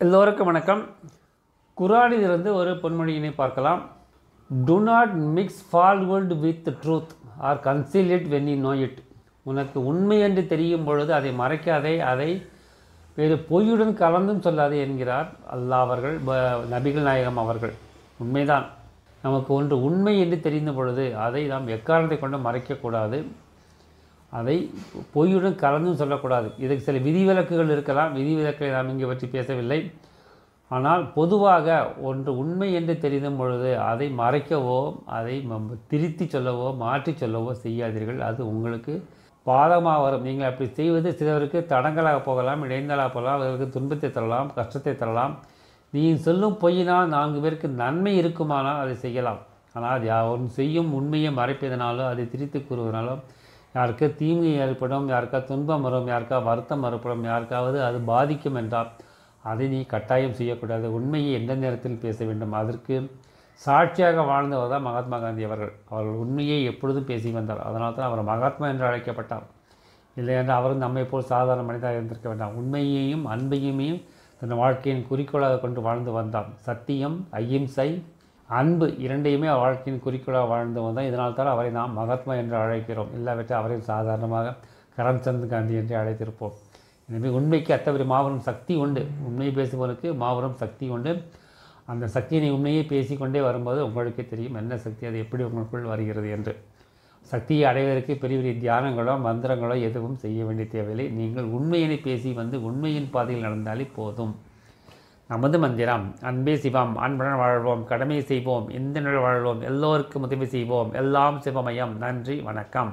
எல்லோருக்கும் வணக்கம். குரானிலிருந்து ஒரு பொன்மொழியினை பார்க்கலாம். Do not mix falsehood with truth or conceal it when you know it. உனக்கு உண்மை என்று தெரியும் பொழுது அதை மறைக்காதே, அதை வேறு பொய்யுடன் கலந்தும் சொல்லாதே என்கிறார் அல்லாஹ் அவர்கள், நபிகள் நாயகம் அவர்கள். உண்மைதான். நமக்கு ஒன்று உண்மை என்று தெரிந்த பொழுது அதை நாம் எக்காரணத்தை கொண்டு மறைக்கக்கூடாது, அதை பொய்யுடன் கலந்தும் சொல்லக்கூடாது. இதுக்கு சில விதிவிலக்குகள் இருக்கலாம். விதிவிலக்கை நாம் இங்கே பற்றி பேசவில்லை. ஆனால் பொதுவாக ஒன்று உண்மை என்று தெரிந்த பொழுது அதை மறைக்கவோ, அதை திருத்தி சொல்லவோ, மாற்றி சொல்லவோ செய்யாதீர்கள். அது உங்களுக்கு பாதமாக வரும். நீங்கள் அப்படி செய்வது சிலருக்கு தடங்களாக போகலாம், இடைந்தலாக போகலாம், அவர்களுக்கு துன்பத்தை தரலாம், கஷ்டத்தை தரலாம். நீ சொல்லும் பொய்யினால் 4 பேருக்கு நன்மை இருக்குமானால் அதை செய்யலாம். ஆனால் ஒன்று செய்யும் உண்மையை மறைப்பதனாலோ, அதை திரித்து கூறுவதனாலோ யாருக்கு தீமை ஏற்படும், யாருக்கா துன்பம் வரும், யாருக்கா வருத்தம் ஏற்படும், யாருக்காவது அது பாதிக்கும் என்றால் அதை நீ கட்டாயம் செய்யக்கூடாது. உண்மையை எந்த நேரத்தில் பேச வேண்டும். அதற்கு சாட்சியாக வாழ்ந்தவர் தான் மகாத்மா காந்தி அவர்கள். அவர்கள் உண்மையை எப்பொழுதும் பேசி வந்தார். அதனால் தான் அவர் மகாத்மா என்று அழைக்கப்பட்டார். இல்லை என்றால் அவரும் நம்மை போல் சாதாரண மனிதராக இருந்திருக்க வேண்டாம். உண்மையையும் அன்பையுமே தன் வாழ்க்கையின் குறிக்கோளாக கொண்டு வாழ்ந்து வந்தார். சத்தியம், அகிம்சை, அன்பு இரண்டையுமே வாழ்க்கையின் குறிக்கோளாக வாழ்ந்து வந்தால். இதனால் தான் அவரை நாம் மகாத்மா என்று அழைக்கிறோம். இல்லாவிட்டால் அவரை சாதாரணமாக கரம்சந்த் காந்தி என்று அழைத்திருப்போம். எனவே உண்மைக்கு அத்தகைய மாபெரும் சக்தி உண்டு. உண்மையை பேசுவதற்கு மாபெரும் சக்தி உண்டு. அந்த சக்தியை உண்மையை பேசிக்கொண்டே வரும்போது உங்களுக்கே தெரியும் என்ன சக்தி, அது எப்படி உங்களுக்குள் வருகிறது என்று. சக்தியை அடைவதற்கு பெரிய பெரிய தியானங்களோ மந்திரங்களோ எதுவும் செய்ய வேண்டிய தேவையில்லை. நீங்கள் உண்மையினை பேசி வந்து உண்மையின் பாதையில் நடந்தாலே போதும். நமது மந்திரம் அன்பே சிவம், அன்புடன் வாழ்வோம், கடமை செய்வோம், இந்த நிலை வாழ்வோம், எல்லோருக்கும் உதவி செய்வோம், எல்லாம் சிவமயம். நன்றி, வணக்கம்.